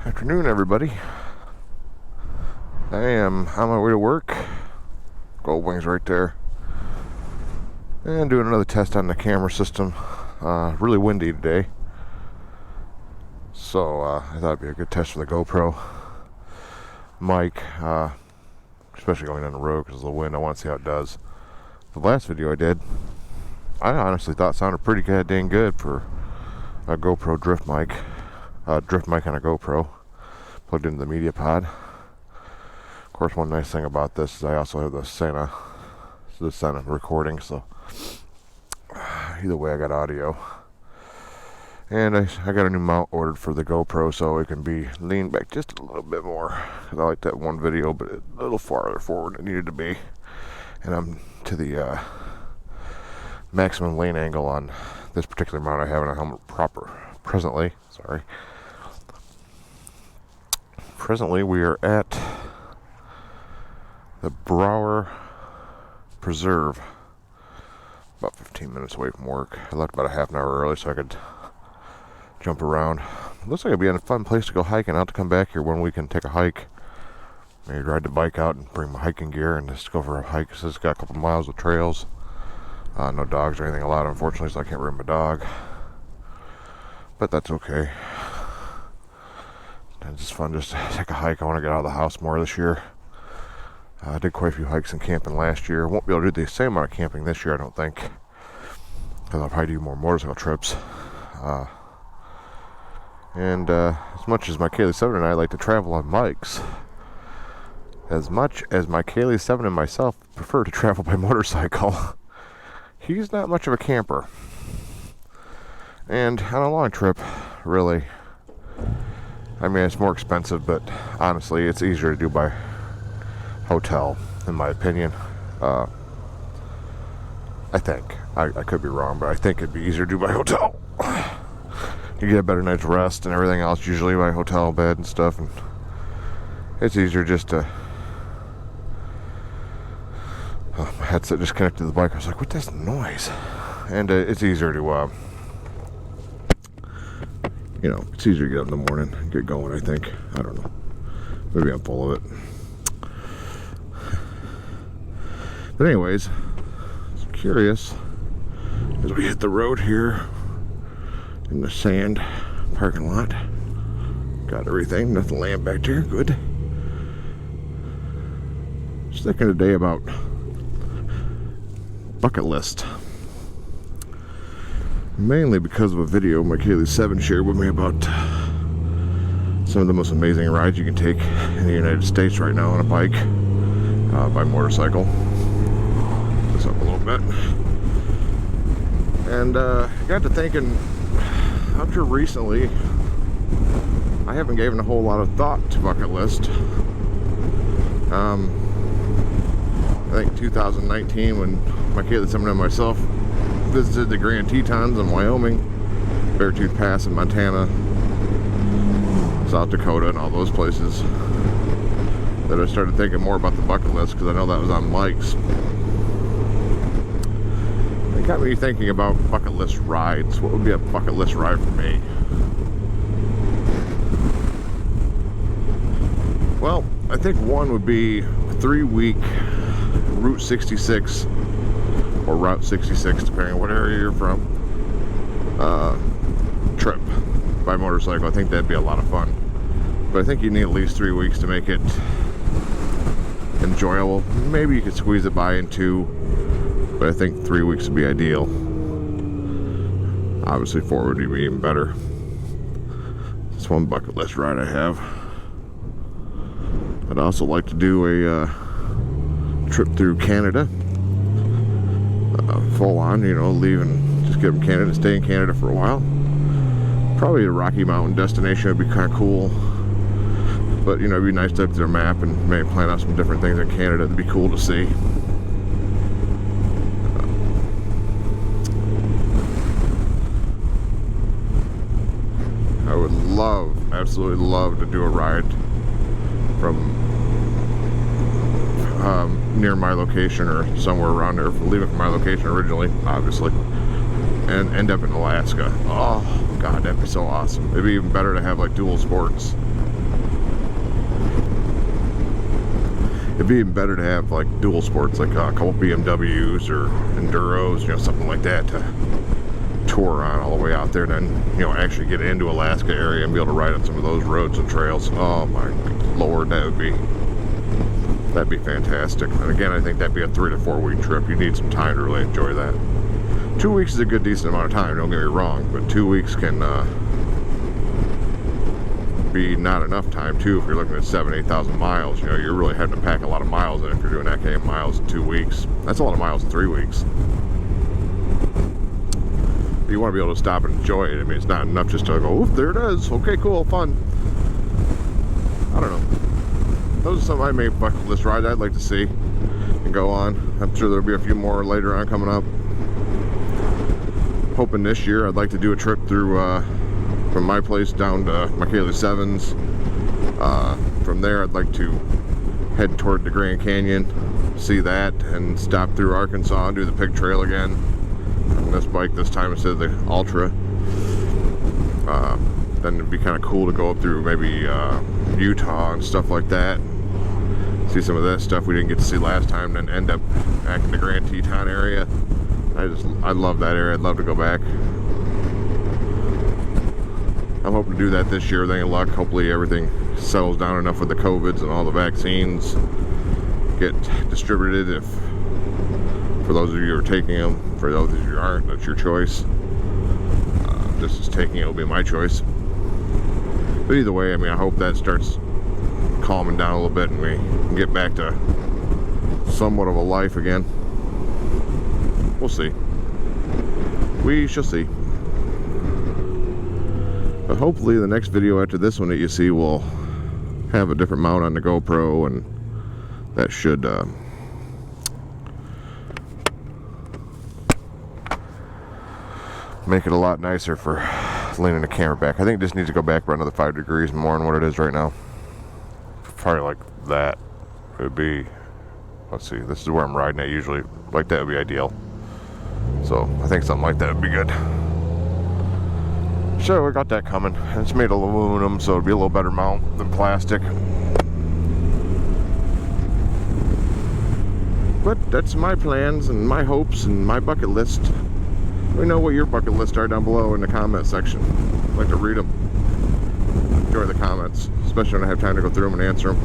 Afternoon, everybody. I am on my way to work. Gold wings right there. And doing another test on the camera system. Really windy today. So I thought it'd be a good test for the GoPro mic. Especially going on the road because of the wind. I want to see how it does. The last video I did, I honestly thought sounded pretty dang good for a GoPro drift mic. Drift mic on a GoPro plugged into the media pod. Of course, one nice thing about this is I also have the Sena recording, so either way I got audio. And I got a new mount ordered for the GoPro so it can be leaned back just a little bit more, because I like that one video but a little farther forward than it needed to be. And I'm to the maximum lean angle on this particular mount I have on a helmet presently. Presently we are at the Brower Preserve, about 15 minutes away from work. I left about a half an hour early so I could jump around. Looks like it'd be a fun place to go hiking. I'll have to come back here one week and take a hike. Maybe ride the bike out and bring my hiking gear and just go for a hike. It's got a couple miles of trails. No dogs or anything allowed, unfortunately, so I can't bring my dog. But that's okay. It's just fun just to take a hike. I want to get out of the house more this year. I did quite a few hikes and camping last year. Won't be able to do the same amount of camping this year, I don't think, because I'll probably do more motorcycle trips. And as much as my Kaylee 7 and I like to travel on bikes, as much as my Kaylee 7 and myself prefer to travel by motorcycle, he's not much of a camper. And on a long trip, really, I mean, it's more expensive, but honestly, it's easier to do by hotel, in my opinion. I think. I could be wrong, but I think it'd be easier to do by hotel. You get a better night's rest and everything else, usually by hotel bed and stuff, and it's easier just to... Oh, my headset just connected to the bike. I was like, what's this noise? And it's easier to... it's easier to get up in the morning and get going, I think. I don't know. Maybe I'm full of it. But anyways, I'm curious as we hit the road here in the sand parking lot. Got everything, nothing laying back there, good. Just thinking today about bucket list. Mainly because of a video my Kaylee 7 shared with me about some of the most amazing rides you can take in the United States right now on a bike, by motorcycle. This up a little bit. And I got to thinking, up to recently, I haven't given a whole lot of thought to bucket list. I think 2019 when my Kaylee 7 and myself visited the Grand Tetons in Wyoming, Beartooth Pass in Montana, South Dakota, and all those places, that I started thinking more about the bucket list, because I know that was on Mike's. It got me thinking about bucket list rides. What would be a bucket list ride for me? Well, I think one would be a 3-week Route 66 or Route 66, depending on what area you're from, trip by motorcycle. I think that'd be a lot of fun. But I think you need at least 3 weeks to make it enjoyable. Maybe you could squeeze it by in 2, but I think 3 weeks would be ideal. Obviously 4 would be even better. That's one bucket list ride I have. I'd also like to do a trip through Canada. Full on, leaving, just get from Canada, stay in Canada for a while. Probably a Rocky Mountain destination would be kind of cool. But, it'd be nice to look through a map and maybe plan out some different things in Canada that'd be cool to see. I would absolutely love to do a ride from near my location or somewhere around there, leaving from my location originally, obviously, and end up in Alaska. Oh God, that'd be so awesome. It'd be even better to have like dual sports be even better to have like dual sports, like a couple BMWs or Enduros, you know, something like that to tour on all the way out there, and then, you know, actually get into Alaska area and be able to ride on some of those roads and trails. Oh my Lord, that'd be fantastic. And again, I think that'd be a 3 to 4 week trip. You need some time to really enjoy that. 2 weeks is a good decent amount of time, don't get me wrong, but 2 weeks can be not enough time too if you're looking at 7,000-8,000 miles. You know, you're really having to pack a lot of miles in if you're doing that kind of miles in 2 weeks. That's a lot of miles in 3 weeks. You want to be able to stop and enjoy it. I mean, it's not enough just to go, oof, there it is, okay, cool, fun. I don't know. Those are some of my main bucket list rides I'd like to see and go on. I'm sure there'll be a few more later on coming up. Hoping this year I'd like to do a trip through from my place down to Michaela Sevens. From there I'd like to head toward the Grand Canyon, see that, and stop through Arkansas and do the Pig Trail again on this bike this time instead of the Ultra. Then it'd be kind of cool to go up through maybe Utah and stuff like that, see some of that stuff we didn't get to see last time, then end up back in the Grand Teton area. I love that area. I'd love to go back. I'm hoping to do that this year with any luck. Hopefully everything settles down enough with the COVIDs and all the vaccines get distributed. If for those of you who are taking them, for those of you who aren't, that's your choice. This is taking it will be my choice. But either way, I mean, I hope that starts calming down a little bit and we can get back to somewhat of a life again. We'll see. We shall see. But hopefully the next video after this one that you see will have a different mount on the GoPro, and that should make it a lot nicer for leaning the camera back. I think it just needs to go back by another 5 degrees more than what it is right now. Probably like that. It would be, let's see, this is where I'm riding at usually. Like that would be ideal. So I think something like that would be good. So we got that coming. It's made of aluminum, so it'll be a little better mount than plastic. But that's my plans and my hopes and my bucket list. Let me know what your bucket lists are down below in the comment section. I'd like to read them. Enjoy the comments, especially when I have time to go through them and answer them.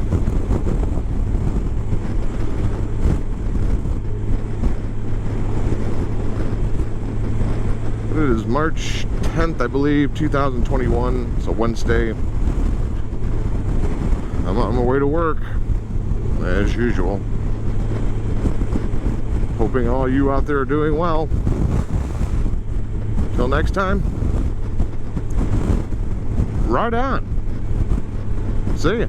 It is March 10th, I believe, 2021. It's a Wednesday. I'm on my way to work, as usual. Hoping all you out there are doing well. Till next time, ride on. See ya.